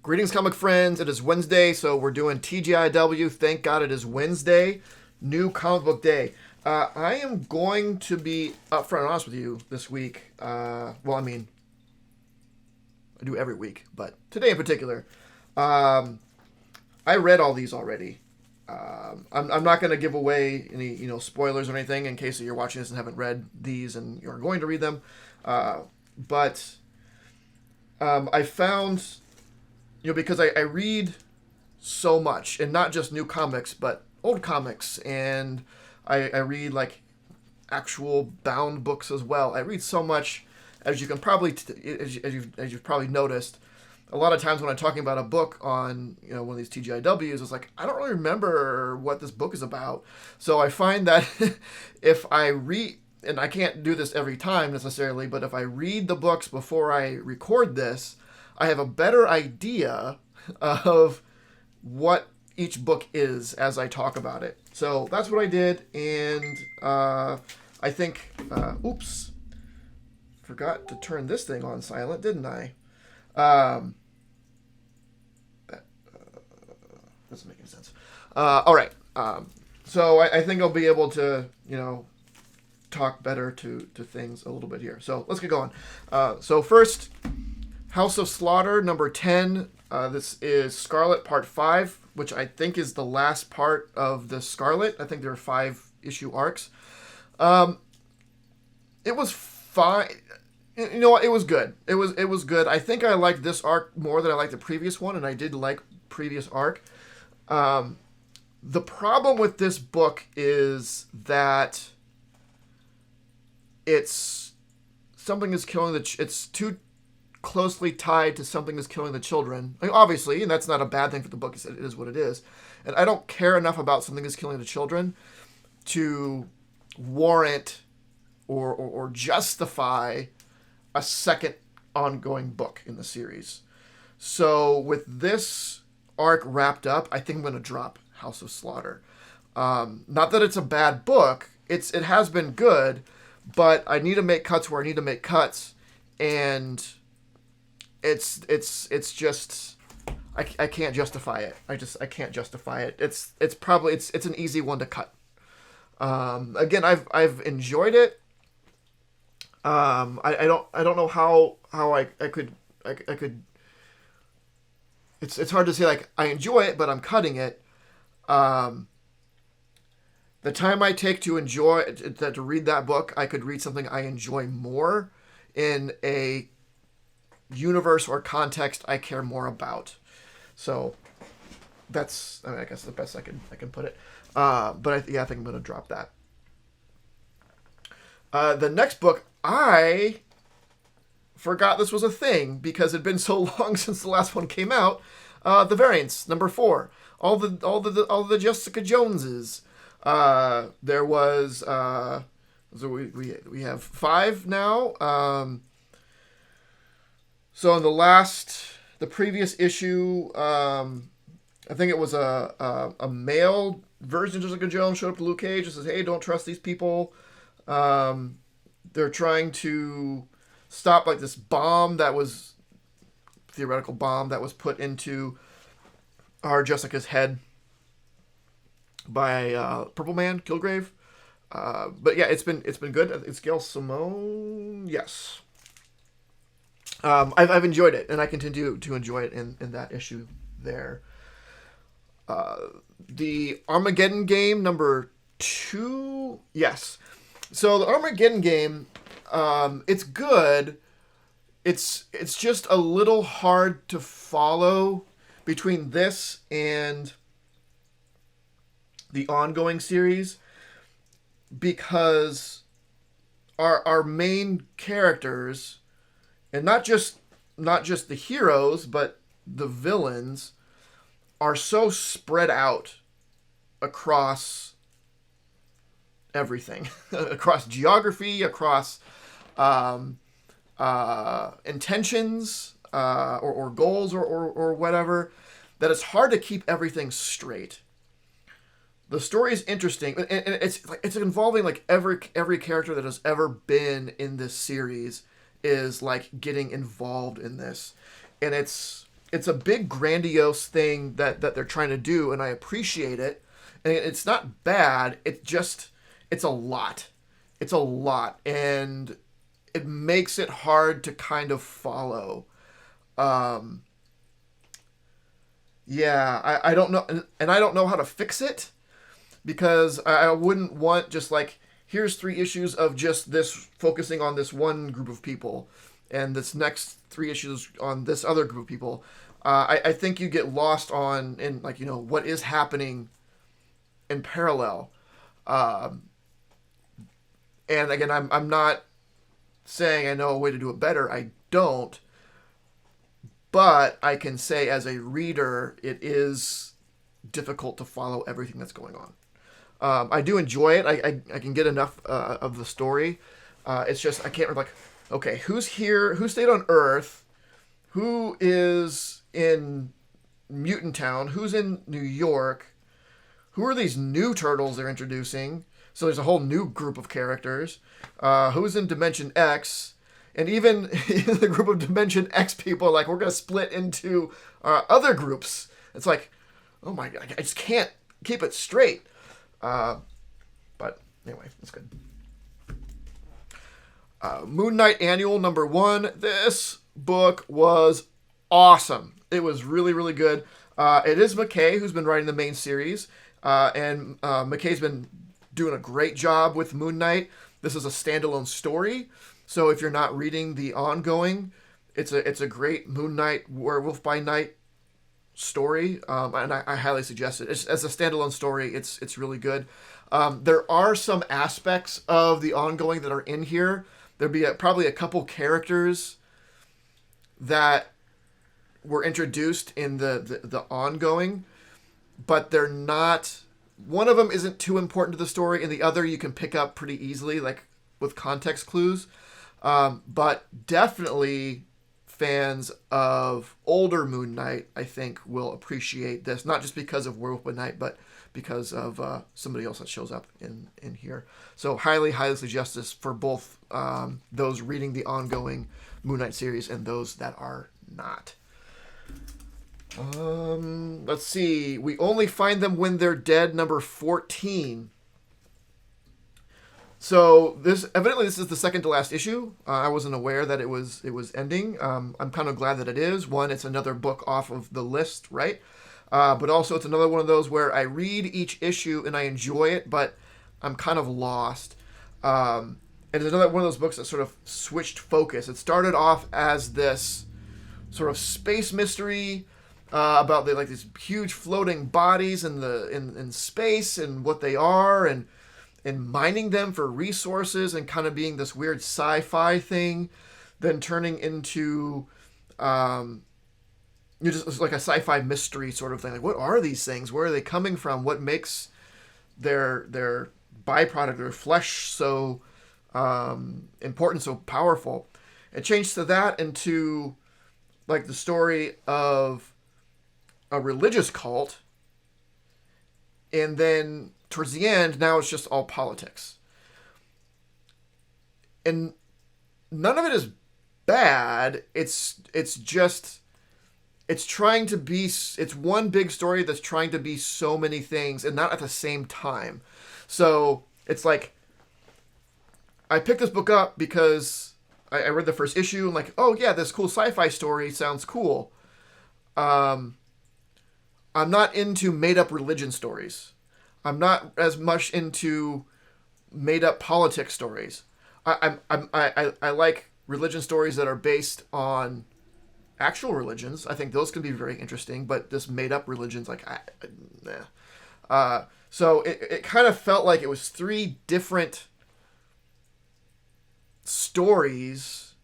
Greetings, comic friends. It is Wednesday, so we're doing TGIW. Thank God it is Wednesday. New comic book day. I am going to be upfront and honest with you this week. I do every week, but today in particular. I read all these already. I'm not going to give away any spoilers or anything in case you're watching this and haven't read these and you're going to read them. But I found because I read so much, and not just new comics, but old comics, and I read like actual bound books as well. I read so much, as you can probably as you've probably noticed. A lot of times when I'm talking about a book on one of these TGIWs, it's like I don't really remember what this book is about. So I find that if I read, and I can't do this every time necessarily, but if I read the books before I record this, I have a better idea of what each book is as I talk about it. So that's what I did, and I think, forgot to turn this thing on silent, didn't I? Doesn't make any sense. All right. So I think I'll be able to, talk better to things a little bit here. So let's get going. So first, House of Slaughter, number 10. This is Scarlet Part 5, which I think is the last part of the Scarlet. I think there are 5-issue arcs. It was fine. You know what? It was good. It was good. I think I liked this arc more than I liked the previous one, and I did like previous arc. The problem with this book is that it's too closely tied to something is killing the children. I mean, obviously, and that's not a bad thing for the book. It is what it is. And I don't care enough about something is killing the children to warrant or justify a second ongoing book in the series. So with this arc wrapped up, I think I'm going to drop House of Slaughter. Not that it's a bad book. It has been good, but I need to make cuts where I need to make cuts, and it's just I can't justify it. I can't justify it. It's an easy one to cut. Again, I've enjoyed it. I don't know how I could. It's hard to say, like, I enjoy it, but I'm cutting it. The time I take to read that book, I could read something I enjoy more in a universe or context I care more about. So that's, I guess, the best I can put it. But I think I'm going to drop that. The next book, I forgot this was a thing because it'd been so long since the last one came out. The Variants, number 4. All the Jessica Joneses. There was so we have 5 now. So in the previous issue, I think it was a male version of Jessica Jones showed up to Luke Cage and says, "Hey, don't trust these people. They're trying to stop like this theoretical bomb that was put into our Jessica's head by Purple Man, Kilgrave." But yeah, it's been good. It's Gail Simone, yes. I've enjoyed it, and I continue to enjoy it in that issue there. The Armageddon game, number 2, yes. So the Armageddon game, it's good. It's just a little hard to follow between this and the ongoing series, because our main characters, and not just the heroes, but the villains, are so spread out across everything, across geography, across intentions, or goals, or whatever, that it's hard to keep everything straight. The story is interesting, and it's involving like every character that has ever been in this series is like getting involved in this, and it's it's a big grandiose thing that they're trying to do, and I appreciate it. And it's not bad. It's a lot. It's a lot, and it makes it hard to kind of follow. Um, yeah, I don't know, and I don't know how to fix it because I wouldn't want just like here's 3 issues of just this focusing on this one group of people, and this next 3 issues on this other group of people. I think you get lost on in like what is happening in parallel. Um, and again, I'm not saying I know a way to do it better. I don't. But I can say as a reader, it is difficult to follow everything that's going on. I do enjoy it. I can get enough of the story. It's just I can't remember, like, okay, who's here? Who stayed on Earth? Who is in Mutant Town? Who's in New York? Who are these new turtles they're introducing? So there's a whole new group of characters. Who's in Dimension X? And even in the group of Dimension X people are like, we're going to split into other groups. It's like, oh my God, I just can't keep it straight. But anyway, that's good. Moon Knight Annual #1. This book was awesome. It was really, really good. It is McKay who's been writing the main series. And McKay's been doing a great job with Moon Knight. This is a standalone story. So if you're not reading the ongoing, it's a great Moon Knight Werewolf by Night story, and I highly suggest it. As a standalone story, it's really good. There are some aspects of the ongoing that are in here. There'll be probably a couple characters that were introduced in the ongoing, but they're not. One of them isn't too important to the story, and the other you can pick up pretty easily, like with context clues. But definitely fans of older Moon Knight, I think, will appreciate this. Not just because of Werewolf by Night, but because of somebody else that shows up in here. So highly, highly suggest this for both those reading the ongoing Moon Knight series and those that are not. Let's see. We Only Find Them When They're Dead, #14. So this is the second to last issue. I wasn't aware that it was ending. I'm kind of glad that it is. One, it's another book off of the list, right? But also it's another one of those where I read each issue and I enjoy it, but I'm kind of lost. And it's another one of those books that sort of switched focus. It started off as this sort of space mystery about these huge floating bodies in space and what they are and mining them for resources and kind of being this weird sci-fi thing, then turning into just like a sci-fi mystery sort of thing. Like, what are these things? Where are they coming from? What makes their byproduct, their flesh, so important, so powerful? It changed to that into like the story of a religious cult, and then towards the end, now it's just all politics. And none of it is bad. It's trying to be, it's one big story that's trying to be so many things and not at the same time. So it's like, I picked this book up because I read the first issue and like, oh yeah, this cool sci-fi story sounds cool. I'm not into made up religion stories. I'm not as much into made up politics stories. I like religion stories that are based on actual religions. I think those can be very interesting, but this made up religions, like, nah. So it kind of felt like it was 3 different stories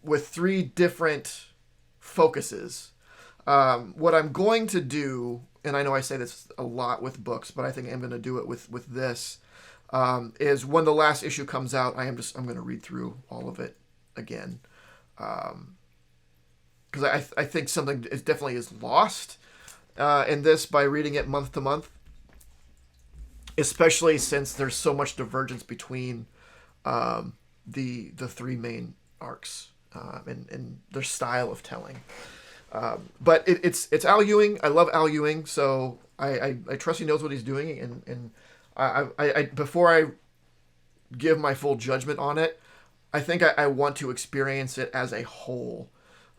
with 3 different focuses. What I'm going to do, and I know I say this a lot with books, but I think I'm going to do it with this, is when the last issue comes out, I'm going to read through all of it again. Because I think something is definitely is lost in this by reading it month to month, especially since there's so much divergence between the 3 main arcs and their style of telling. But it's Al Ewing. I love Al Ewing, so I trust he knows what he's doing. And I before I give my full judgment on it, I think I want to experience it as a whole,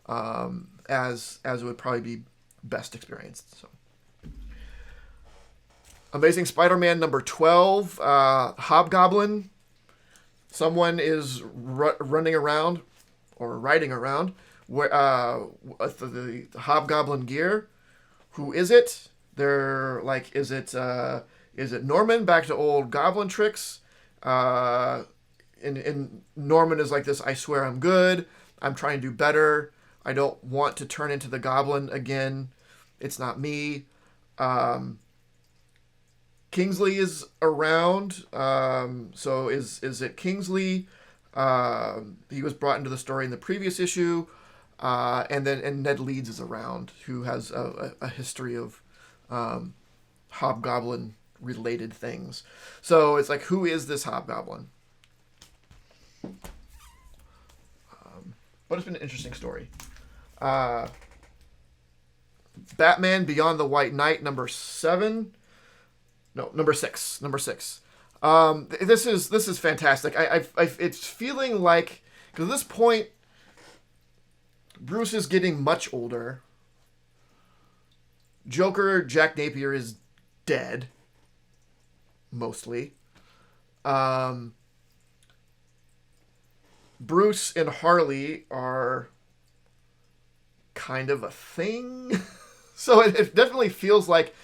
as it would probably be best experienced. So, Amazing Spider-Man number 12, Hobgoblin. Someone is running around or riding around where with the Hobgoblin gear. Who is it? They're like, is it Norman back to old Goblin tricks? And Norman is like this, I swear I'm good. I'm trying to do better. I don't want to turn into the Goblin again. It's not me. Kingsley is around. So is it Kingsley? He was brought into the story in the previous issue. And Ned Leeds is around, who has a history of Hobgoblin related things. So it's like, who is this Hobgoblin? But it's been an interesting story. Batman Beyond the White Knight number 6. This is fantastic. It's feeling like, because at this point Bruce is getting much older. Joker Jack Napier is dead, mostly. Bruce and Harley are kind of a thing. So it definitely feels like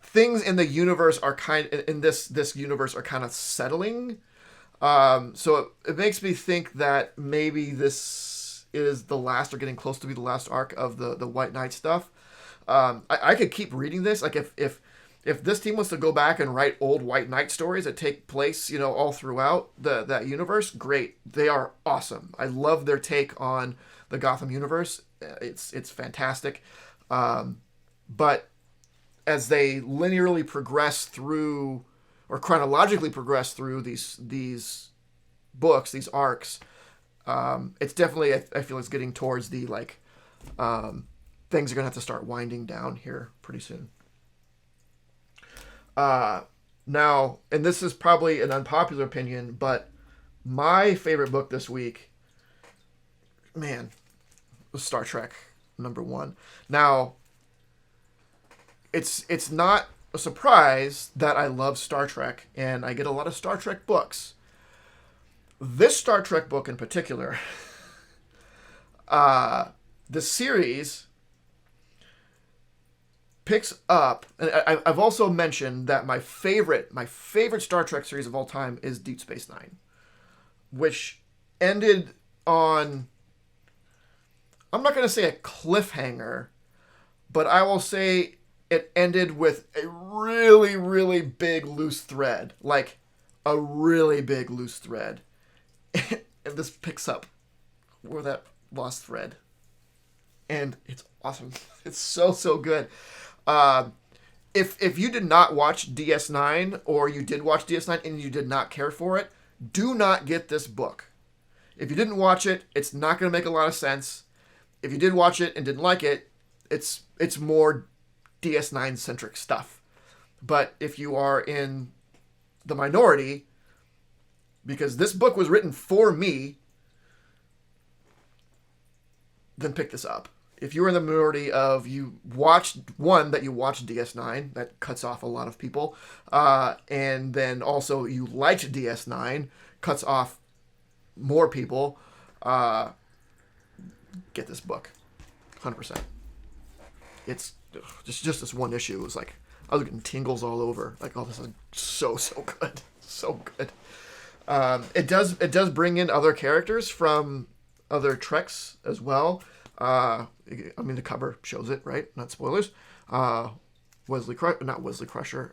things in the universe are in this universe are kind of settling. So it makes me think that maybe this is the last, or getting close to be the last arc of the White Knight stuff. I could keep reading this. Like if this team was to go back and write old White Knight stories that take place, all throughout that universe, great. They are awesome. I love their take on the Gotham universe. It's fantastic. But as they linearly progress through, or chronologically progress through these books, these arcs, it's definitely, I feel it's getting towards the things are going to have to start winding down here pretty soon. Now, and this is probably an unpopular opinion, but my favorite book this week, man, was Star Trek number 1. Now, it's not a surprise that I love Star Trek, and I get a lot of Star Trek books. This Star Trek book in particular, the series picks up, and I've also mentioned that my favorite Star Trek series of all time is Deep Space Nine, which ended on, I'm not going to say a cliffhanger, but I will say it ended with a really, really big loose thread, like a really big loose thread. And this picks up where that lost thread. And it's awesome. It's so good. If you did not watch DS9, or you did watch DS9 and you did not care for it, do not get this book. If you didn't watch it, it's not going to make a lot of sense. If you did watch it and didn't like it, it's more DS9 centric stuff. But if you are in the minority, because this book was written for me, then pick this up. If you're in the minority of you watched DS9, that cuts off a lot of people, and then also you liked DS9, cuts off more people, get this book, 100%. It's just this one issue. It was like, I was getting tingles all over. Like, oh, this is so good. So good. It does bring in other characters from other Treks as well. I mean, the cover shows it, right? Not spoilers. Beverly Crusher,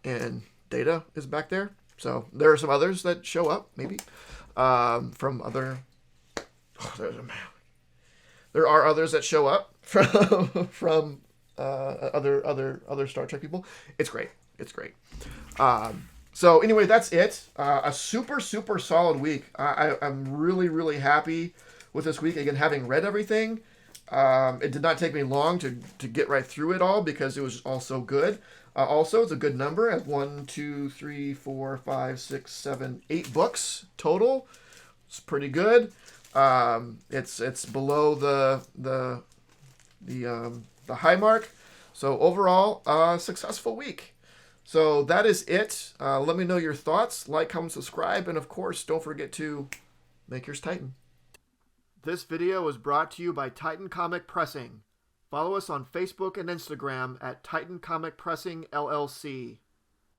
and Data is back there. So there are some others that show up, maybe, from other. There are others that show up from other Star Trek people. It's great. So anyway, that's it. A super solid week. I'm really happy with this week. Again, having read everything, it did not take me long to get right through it all because it was all so good. Also, it's a good number at 1, 2, 3, 4, 5, 6, 7, 8 books total. It's pretty good. It's below the high mark. So overall, successful week. So that is it. Let me know your thoughts. Like, comment, subscribe, and of course, don't forget to make yours Titan. This video was brought to you by Titan Comic Pressing. Follow us on Facebook and Instagram at Titan Comic Pressing LLC.